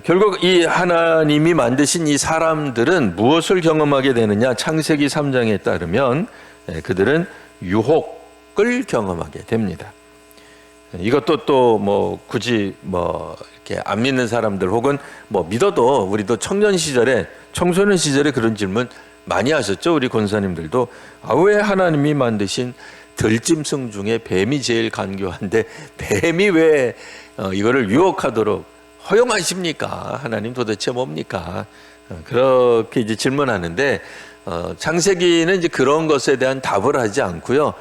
결국 이 하나님이 만드신 이 사람들은 무엇을 경험하게 되느냐? 창세기 3장에 따르면 그들은 유혹을 경험하게 됩니다. 이것도 또 뭐 굳이 뭐 이렇게 안 믿는 사람들 혹은 뭐 믿어도 우리도 청소년 시절에 그런 질문 많이 하셨죠? 우리 권사님들도. 왜 하나님이 만드신 들짐승 중에 뱀이 제일 간교한데 뱀이 왜 이거를 유혹하도록 허용하십니까? 하나님 도대체 뭡니까? 그렇게 이제 질문하는데 창세기는 이제 그런 것에 대한 답을 하지 않고요.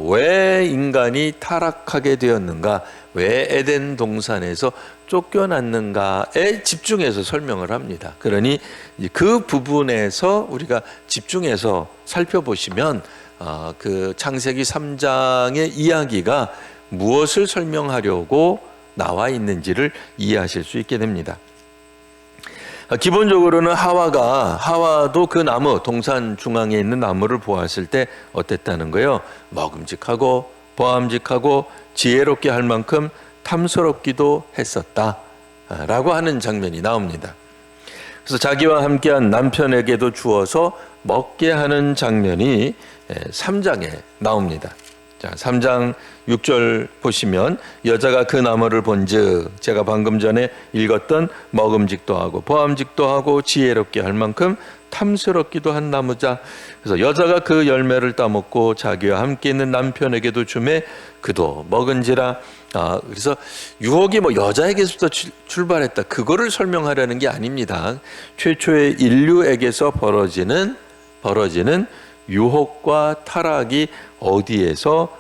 왜 인간이 타락하게 되었는가, 왜 에덴 동산에서 쫓겨났는가에 집중해서 설명을 합니다. 그러니 그 부분에서 우리가 집중해서 살펴보시면 그 창세기 3장의 이야기가 무엇을 설명하려고 나와 있는지를 이해하실 수 있게 됩니다. 기본적으로는 하와도 그 나무, 동산 중앙에 있는 나무를 보았을 때 어땠다는 거예요? 먹음직하고 보암직하고 지혜롭게 할 만큼 탐스럽기도 했었다 라고 하는 장면이 나옵니다. 그래서 자기와 함께한 남편에게도 주어서 먹게 하는 장면이 3장에 나옵니다. 자, 3장 6절 보시면 여자가 그 나무를 본즉 제가 방금 전에 읽었던 먹음직도 하고 보암직도 하고 지혜롭게 할 만큼 탐스럽기도 한 나무자. 그래서 여자가 그 열매를 따먹고 자기와 함께 있는 남편에게도 주매 그도 먹은지라. 그래서 유혹이 여자에게서부터 출발했다, 그거를 설명하려는 게 아닙니다. 최초의 인류에게서 벌어지는 유혹과 타락이 어디에서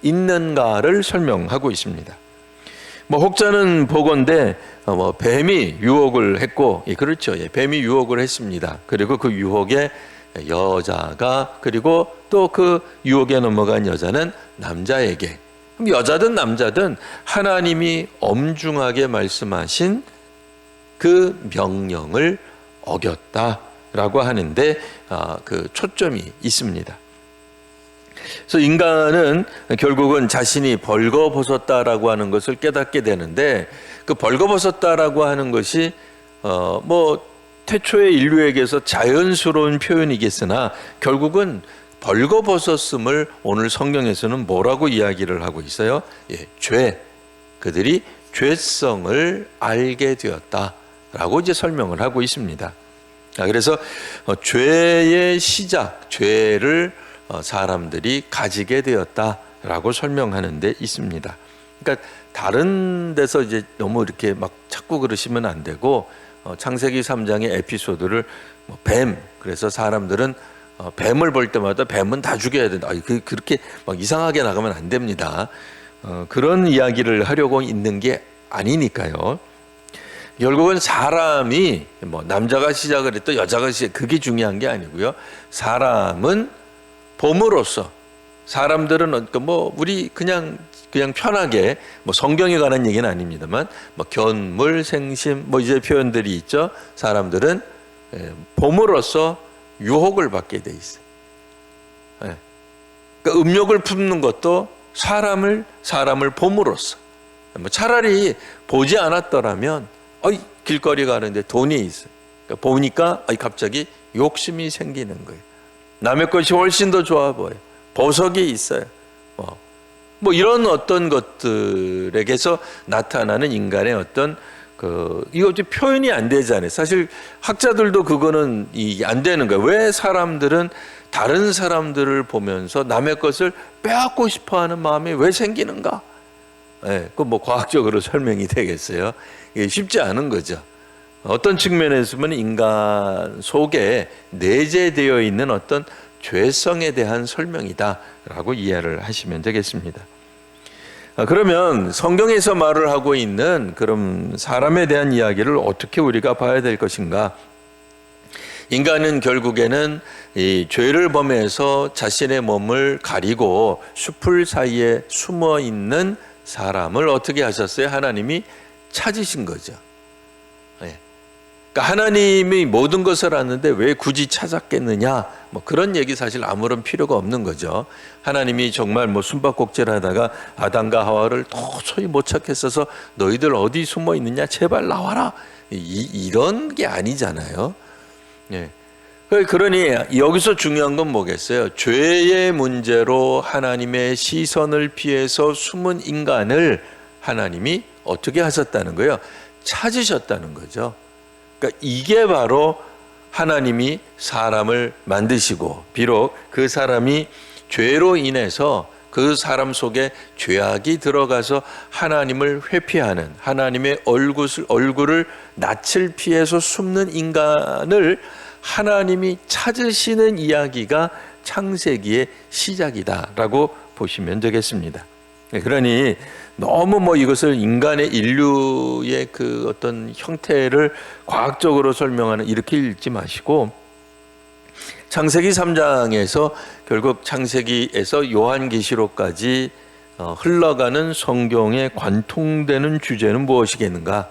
있는가를 설명하고 있습니다. 혹자는 보건대 뱀이 유혹을 했고, 그렇죠. 뱀이 유혹을 했습니다. 그리고 그 유혹에 여자가, 그리고 또 그 유혹에 넘어간 여자는 남자에게, 그럼 여자든 남자든 하나님이 엄중하게 말씀하신 그 명령을 어겼다라고 하는데 그 초점이 있습니다. 그래서 인간은 결국은 자신이 벌거벗었다라고 하는 것을 깨닫게 되는데, 그 벌거벗었다라고 하는 것이 태초의 인류에게서 자연스러운 표현이겠으나 결국은 벌거벗었음을 오늘 성경에서는 뭐라고 이야기를 하고 있어요? 죄. 그들이 죄성을 알게 되었다라고 이제 설명을 하고 있습니다. 그래서 죄의 시작, 죄를 사람들이 가지게 되었다라고 설명하는 데 있습니다. 그러니까 다른 데서 이제 너무 이렇게 자꾸 그러시면 안 되고, 창세기 3장의 에피소드를 뱀, 그래서 사람들은 뱀을 볼 때마다 뱀은 다 죽여야 된다, 그렇게 이상하게 나가면 안 됩니다. 그런 이야기를 하려고 있는 게 아니니까요. 결국은 사람이 남자가 시작을 했던 여자가 그게 중요한 게 아니고요. 사람은 봄으로써, 사람들은 우리 그냥 편하게 성경에 관한 얘기는 아닙니다만 견물, 생심 이제 표현들이 있죠. 사람들은 봄으로써 유혹을 받게 돼 있어요. 그러니까 음욕을 품는 것도 사람을 봄으로써. 차라리 보지 않았더라면 길거리 가는데 돈이 있어요. 그러니까 보니까 갑자기 욕심이 생기는 거예요. 남의 것이 훨씬 더 좋아 보여요. 보석이 있어요. 이런 어떤 것들에게서 나타나는 인간의 어떤 이거 표현이 안 되잖아요. 사실 학자들도 그거는 안 되는 거예요. 왜 사람들은 다른 사람들을 보면서 남의 것을 빼앗고 싶어하는 마음이 왜 생기는가? 과학적으로 설명이 되겠어요. 이게 쉽지 않은 거죠. 어떤 측면에서 보면 인간 속에 내재되어 있는 어떤 죄성에 대한 설명이다라고 이해를 하시면 되겠습니다. 그러면 성경에서 말을 하고 있는 그럼 사람에 대한 이야기를 어떻게 우리가 봐야 될 것인가? 인간은 결국에는 이 죄를 범해서 자신의 몸을 가리고 숲을 사이에 숨어 있는 사람을 어떻게 하셨어요? 하나님이 찾으신 거죠. 그러니까 하나님이 모든 것을 아는데 왜 굳이 찾았겠느냐? 그런 얘기 사실 아무런 필요가 없는 거죠. 하나님이 정말 숨바꼭질 하다가 아담과 하와를 도저히 못 찾겠어서 너희들 어디 숨어 있느냐? 제발 나와라. 이런 게 아니잖아요. 그러니 여기서 중요한 건 뭐겠어요? 죄의 문제로 하나님의 시선을 피해서 숨은 인간을 하나님이 어떻게 하셨다는 거예요? 찾으셨다는 거죠. 그러니까 이게 바로 하나님이 사람을 만드시고 비록 그 사람이 죄로 인해서 그 사람 속에 죄악이 들어가서 하나님을 회피하는, 하나님의 얼굴을 낯을 피해서 숨는 인간을 하나님이 찾으시는 이야기가 창세기의 시작이다라고 보시면 되겠습니다. 그러니 너무 이것을 인간의 인류의 그 어떤 형태를 과학적으로 설명하는 이렇게 읽지 마시고, 창세기 3장에서 결국 창세기에서 요한계시록까지 흘러가는 성경에 관통되는 주제는 무엇이겠는가?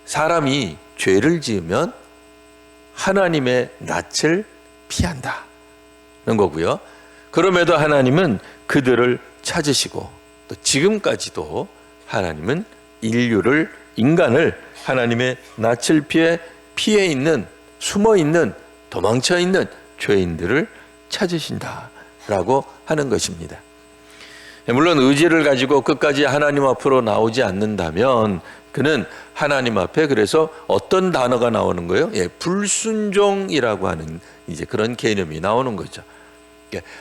사람이 죄를 지으면 하나님의 낯을 피한다는 거고요. 그럼에도 하나님은 그들을 찾으시고 또 지금까지도 하나님은 인간을 하나님의 낯을 피해 있는, 숨어 있는, 도망쳐 있는 죄인들을 찾으신다라고 하는 것입니다. 물론 의지를 가지고 끝까지 하나님 앞으로 나오지 않는다면 그는 하나님 앞에 그래서 어떤 단어가 나오는 거예요? 불순종이라고 하는 이제 그런 개념이 나오는 거죠.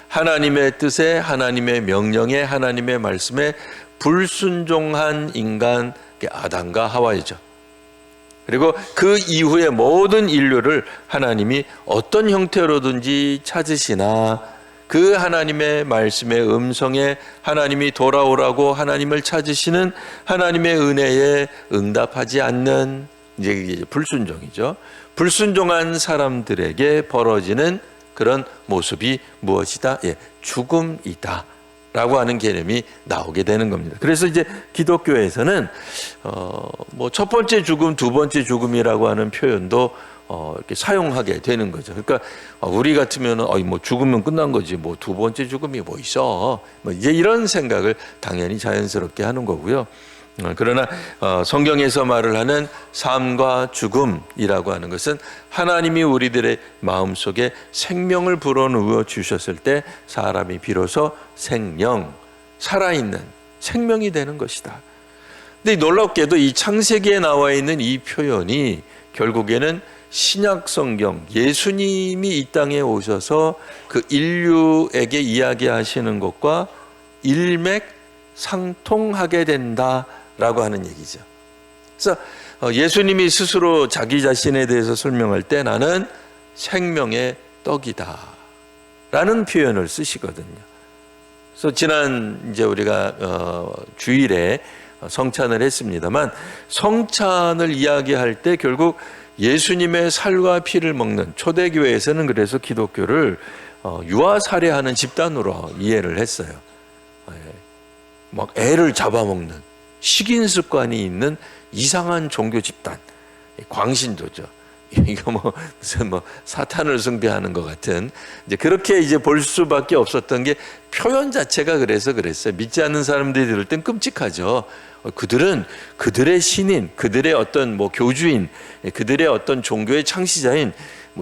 하나님의 뜻에, 하나님의 명령에, 하나님의 말씀에 불순종한 인간, 아담과 하와이죠. 그리고 그 이후에 모든 인류를 하나님이 어떤 형태로든지 찾으시나 그 하나님의 말씀의 음성에 하나님이 돌아오라고 하나님을 찾으시는 하나님의 은혜에 응답하지 않는, 이제 불순종이죠. 불순종한 사람들에게 벌어지는 그런 모습이 무엇이다? 죽음이다 라고 하는 개념이 나오게 되는 겁니다. 그래서 이제 기독교에서는 첫 번째 죽음, 두 번째 죽음이라고 하는 표현도 이렇게 사용하게 되는 거죠. 그러니까 우리 같으면 죽으면 끝난 거지, 두 번째 죽음이 뭐 있어, 이제 이런 생각을 당연히 자연스럽게 하는 거고요. 그러나 성경에서 말을 하는 삶과 죽음이라고 하는 것은 하나님이 우리들의 마음속에 생명을 불어넣어 주셨을 때 사람이 비로소 살아있는 생명이 되는 것이다. 근데 놀랍게도 이 창세기에 나와 있는 이 표현이 결국에는 신약 성경, 예수님이 이 땅에 오셔서 그 인류에게 이야기하시는 것과 일맥상통하게 된다라고 하는 얘기죠. 그래서 예수님이 스스로 자기 자신에 대해서 설명할 때 나는 생명의 떡이다 라는 표현을 쓰시거든요. 그래서 지난 이제 우리가 주일에 성찬을 했습니다만, 성찬을 이야기할 때 결국 예수님의 살과 피를 먹는, 초대교회에서는 그래서 기독교를 유아 살해하는 집단으로 이해를 했어요. 막 애를 잡아먹는 식인 습관이 있는 이상한 종교 집단, 광신도죠. 이거 무슨 사탄을 숭배하는 것 같은, 이제 그렇게 이제 볼 수밖에 없었던 게 표현 자체가 그래서 그랬어요. 믿지 않는 사람들이 들을 땐 끔찍하죠. 그들은 그들의 신인, 그들의 어떤 교주인, 그들의 어떤 종교의 창시자인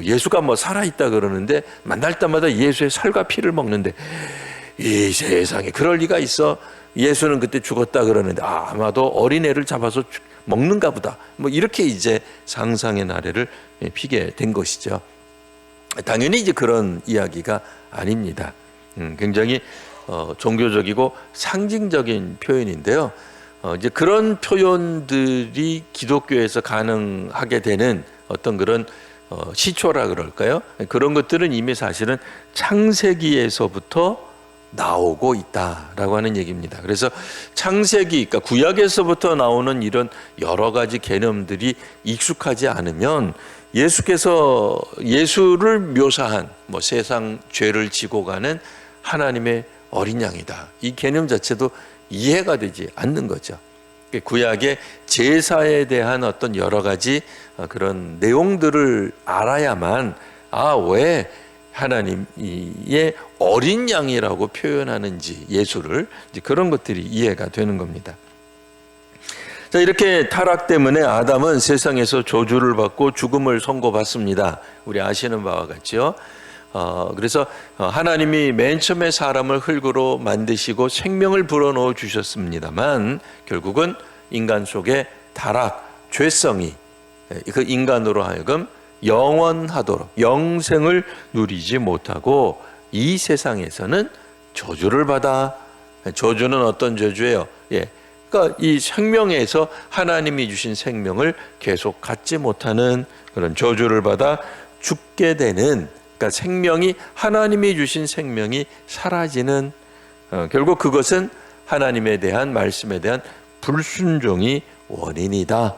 예수가 살아있다 그러는데 만날 때마다 예수의 살과 피를 먹는데, 이 세상에 그럴 리가 있어? 예수는 그때 죽었다 그러는데 아마도 어린애를 잡아서 먹는가 보다, 이렇게 이제 상상의 나래를 피게 된 것이죠. 당연히 이제 그런 이야기가 아닙니다. 굉장히 종교적이고 상징적인 표현인데요. 이제 그런 표현들이 기독교에서 가능하게 되는 어떤 그런 시초라 그럴까요? 그런 것들은 이미 사실은 창세기에서부터 나오고 있다라고 하는 얘기입니다. 그래서 창세기, 그러니까 구약에서부터 나오는 이런 여러 가지 개념들이 익숙하지 않으면 예수께서 예수를 묘사한 세상 죄를 지고 가는 하나님의 어린 양이다, 이 개념 자체도 이해가 되지 않는 거죠. 구약의 제사에 대한 어떤 여러 가지 그런 내용들을 알아야만 왜 하나님의 어린 양이라고 표현하는지, 예수를, 이제 그런 것들이 이해가 되는 겁니다. 자, 이렇게 타락 때문에 아담은 세상에서 저주를 받고 죽음을 선고받습니다. 우리 아시는 바와 같죠. 그래서 하나님이 맨 처음에 사람을 흙으로 만드시고 생명을 불어넣어 주셨습니다만 결국은 인간 속에 타락, 죄성이 그 인간으로 하여금 영원하도록 영생을 누리지 못하고 이 세상에서는 저주를 받아. 저주는 어떤 저주예요? 그러니까 이 생명에서 하나님이 주신 생명을 계속 갖지 못하는 그런 저주를 받아 죽게 되는, 그러니까 생명이, 하나님이 주신 생명이 사라지는, 결국 그것은 하나님에 대한, 말씀에 대한 불순종이 원인이다.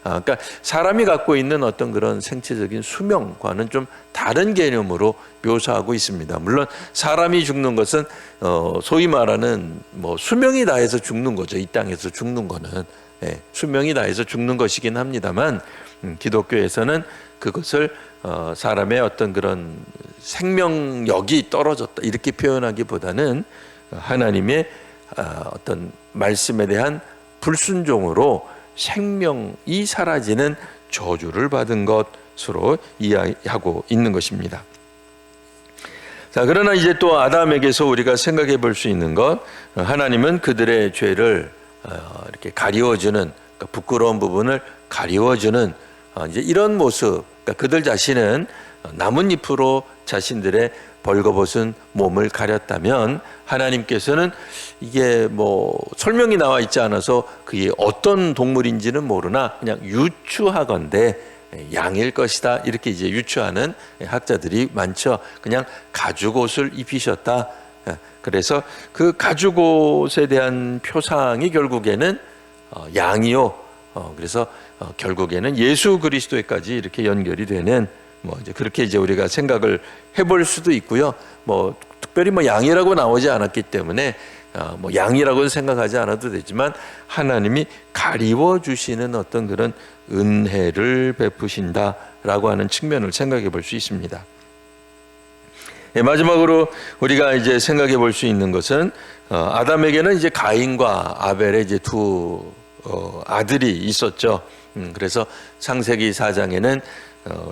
그러니까 사람이 갖고 있는 어떤 그런 생체적인 수명과는 좀 다른 개념으로 묘사하고 있습니다. 물론 사람이 죽는 것은 소위 말하는 뭐 수명이 다해서 죽는 거죠. 이 땅에서 죽는 거는 수명이 다해서 죽는 것이긴 합니다만, 기독교에서는 그것을 사람의 어떤 그런 생명력이 떨어졌다 이렇게 표현하기보다는 하나님의 어떤 말씀에 대한 불순종으로 생명이 사라지는 저주를 받은 것으로 이해하고 있는 것입니다. 자, 그러나 이제 또 아담에게서 우리가 생각해 볼 수 있는 것, 하나님은 그들의 죄를 이렇게 가리워주는, 그러니까 부끄러운 부분을 가리워주는 이제 이런 모습, 그러니까 그들 자신은 나뭇잎으로 자신들의 벌거벗은 몸을 가렸다면, 하나님께서는 이게 뭐 설명이 나와 있지 않아서 그게 어떤 동물인지는 모르나 그냥 유추하건대 양일 것이다 이렇게 이제 유추하는 학자들이 많죠. 그냥 가죽옷을 입히셨다. 그래서 그 가죽옷에 대한 표상이 결국에는 양이요. 그래서 결국에는 예수 그리스도에까지 이렇게 연결이 되는, 뭐 이제 그렇게 이제 우리가 생각을 해볼 수도 있고요. 뭐 특별히 뭐 양이라고 나오지 않았기 때문에 뭐 양이라고는 생각하지 않아도 되지만, 하나님이 가리워 주시는 어떤 그런 은혜를 베푸신다라고 하는 측면을 생각해 볼 수 있습니다. 마지막으로 우리가 이제 생각해 볼 수 있는 것은, 아담에게는 이제 가인과 아벨의 이제 두 아들이 있었죠. 그래서 창세기 4장에는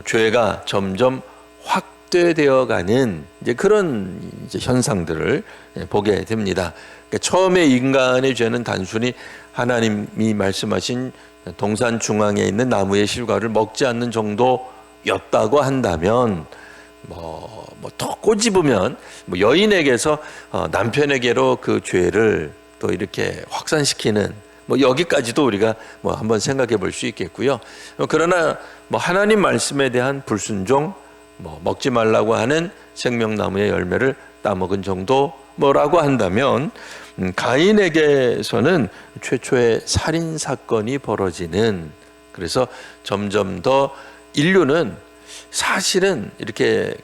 죄가 점점 확대되어가는 이제 그런 이제 현상들을 보게 됩니다. 그러니까 처음에 인간의 죄는 단순히 하나님이 말씀하신 동산 중앙에 있는 나무의 실과를 먹지 않는 정도였다고 한다면, 더 꼬집으면 여인에게서 남편에게로 그 죄를 또 이렇게 확산시키는, 여기까지도 우리가 한번 생각해 볼 수 있겠고요. 그러나 하나님 말씀에 대한 불순종, 먹지 말라고 하는 생명나무의 열매를 따먹은 정도라고 한다면, 가인에게서는 최초의 살인 사건이 벌어지는, 그래서 점점 더 인류는 사실은 이렇게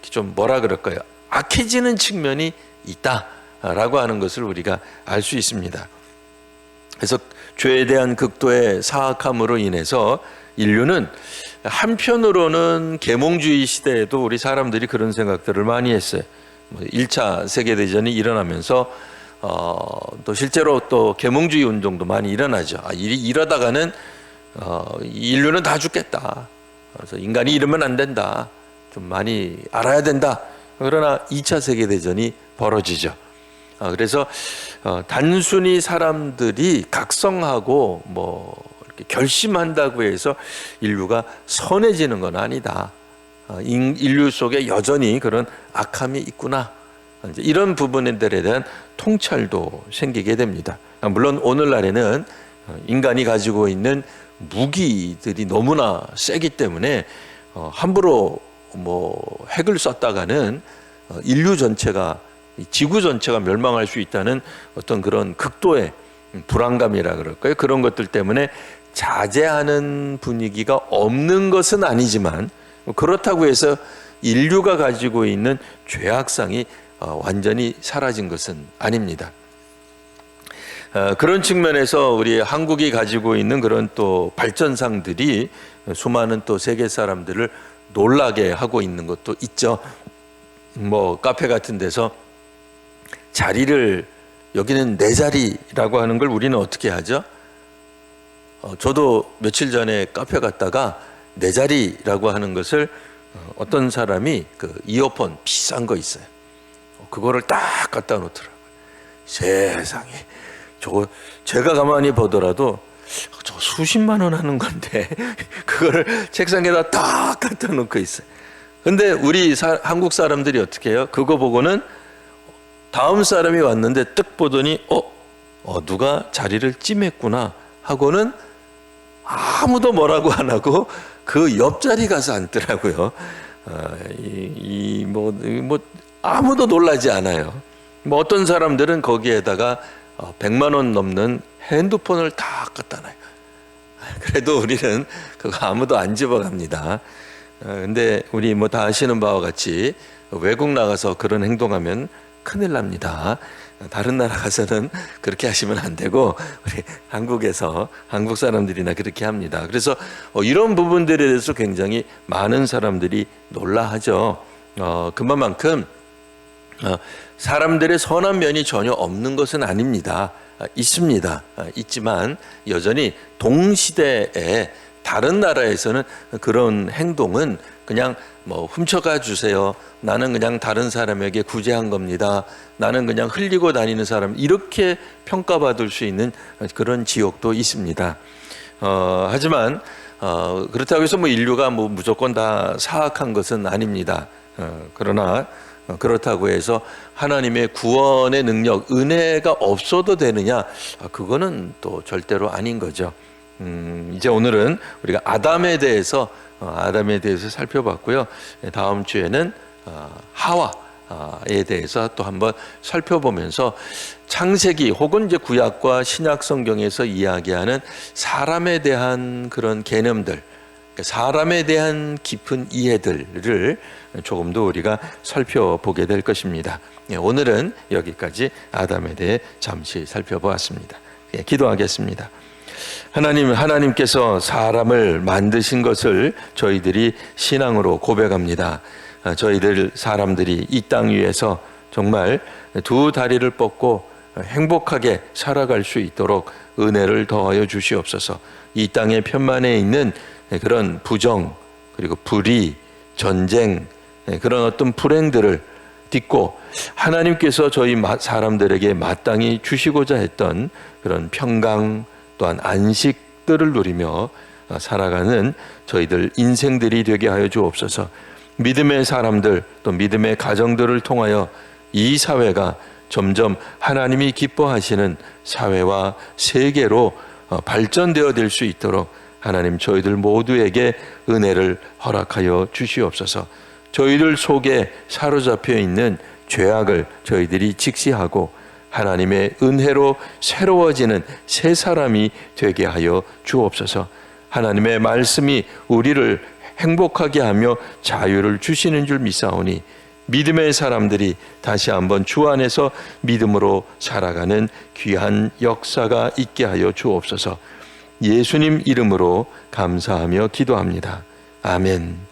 좀 뭐라 그럴까요? 악해지는 측면이 있다라고 하는 것을 우리가 알 수 있습니다. 그래서 죄에 대한 극도의 사악함으로 인해서 인류는 한편으로는 계몽주의 시대에도 우리 사람들이 그런 생각들을 많이 했어요. 1차 세계대전이 일어나면서 또 실제로 또 계몽주의 운동도 많이 일어나죠. 이러다가는 인류는 다 죽겠다. 그래서 인간이 이러면 안 된다. 좀 많이 알아야 된다. 그러나 2차 세계대전이 벌어지죠. 그래서 단순히 사람들이 각성하고 이렇게 결심한다고 해서 인류가 선해지는 건 아니다. 인류 속에 여전히 그런 악함이 있구나. 이제 이런 부분들에 대한 통찰도 생기게 됩니다. 물론 오늘날에는 인간이 가지고 있는 무기들이 너무나 세기 때문에 함부로 핵을 썼다가는 인류 전체가, 지구 전체가 멸망할 수 있다는 어떤 그런 극도의 불안감이라 그럴까요? 그런 것들 때문에 자제하는 분위기가 없는 것은 아니지만, 그렇다고 해서 인류가 가지고 있는 죄악상이 완전히 사라진 것은 아닙니다. 그런 측면에서 우리 한국이 가지고 있는 그런 또 발전상들이 수많은 또 세계 사람들을 놀라게 하고 있는 것도 있죠. 카페 같은 데서 자리를, 여기는 내 자리라고 하는 걸 우리는 어떻게 하죠? 저도 며칠 전에 카페 갔다가 내 자리라고 하는 것을 어떤 사람이 그 이어폰 비싼 거 있어요. 그거를 딱 갖다 놓더라고요. 세상에, 저거 제가 가만히 보더라도 저 수십만 원 하는 건데 그거를 책상에다 딱 갖다 놓고 있어요. 근데 우리 한국 사람들이 어떻게 해요? 그거 보고는 다음 사람이 왔는데 뜩 보더니 누가 자리를 찜했구나 하고는 아무도 뭐라고 안 하고 그 옆자리 가서 앉더라고요. 아무도 놀라지 않아요. 뭐 어떤 사람들은 거기에다가 100만 원 넘는 핸드폰을 다 갖다 놔요. 그래도 우리는 그거 아무도 안 집어갑니다. 근데 우리 뭐 다 아시는 바와 같이 외국 나가서 그런 행동하면 큰일 납니다. 다른 나라 가서는 그렇게 하시면 안 되고 우리 한국에서 한국 사람들이나 그렇게 합니다. 그래서 이런 부분들에 대해서 굉장히 많은 사람들이 놀라하죠. 그만큼 사람들의 선한 면이 전혀 없는 것은 아닙니다. 있습니다. 있지만 여전히 동시대에 다른 나라에서는 그런 행동은 그냥 뭐 훔쳐가 주세요. 나는 그냥 다른 사람에게 구제한 겁니다. 나는 그냥 흘리고 다니는 사람, 이렇게 평가받을 수 있는 그런 지역도 있습니다. 하지만 그렇다고 해서 뭐 인류가 뭐 무조건 다 사악한 것은 아닙니다. 그러나 그렇다고 해서 하나님의 구원의 능력, 은혜가 없어도 되느냐? 그거는 또 절대로 아닌 거죠. 이제 오늘은 우리가 아담에 대해서 살펴봤고요. 다음 주에는 하와에 대해서 또 한번 살펴보면서 창세기 혹은 이제 구약과 신약 성경에서 이야기하는 사람에 대한 그런 개념들, 사람에 대한 깊은 이해들을 조금 더 우리가 살펴보게 될 것입니다. 오늘은 여기까지 아담에 대해 잠시 살펴보았습니다. 기도하겠습니다. 하나님께서 사람을 만드신 것을 저희들이 신앙으로 고백합니다. 저희들 사람들이 이 땅 위에서 정말 두 다리를 뻗고 행복하게 살아갈 수 있도록 은혜를 더하여 주시옵소서. 이 땅의 편만에 있는 그런 부정, 그리고 불의, 전쟁, 그런 어떤 불행들을 딛고 하나님께서 저희 사람들에게 마땅히 주시고자 했던 그런 평강, 또한 안식들을 누리며 살아가는 저희들 인생들이 되게 하여 주옵소서. 믿음의 사람들, 또 믿음의 가정들을 통하여 이 사회가 점점 하나님이 기뻐하시는 사회와 세계로 발전되어 될 수 있도록 하나님 저희들 모두에게 은혜를 허락하여 주시옵소서. 저희들 속에 사로잡혀 있는 죄악을 저희들이 직시하고 하나님의 은혜로 새로워지는 새 사람이 되게 하여 주옵소서. 하나님의 말씀이 우리를 행복하게 하며 자유를 주시는 줄 믿사오니 믿음의 사람들이 다시 한번 주 안에서 믿음으로 살아가는 귀한 역사가 있게 하여 주옵소서. 예수님 이름으로 감사하며 기도합니다. 아멘.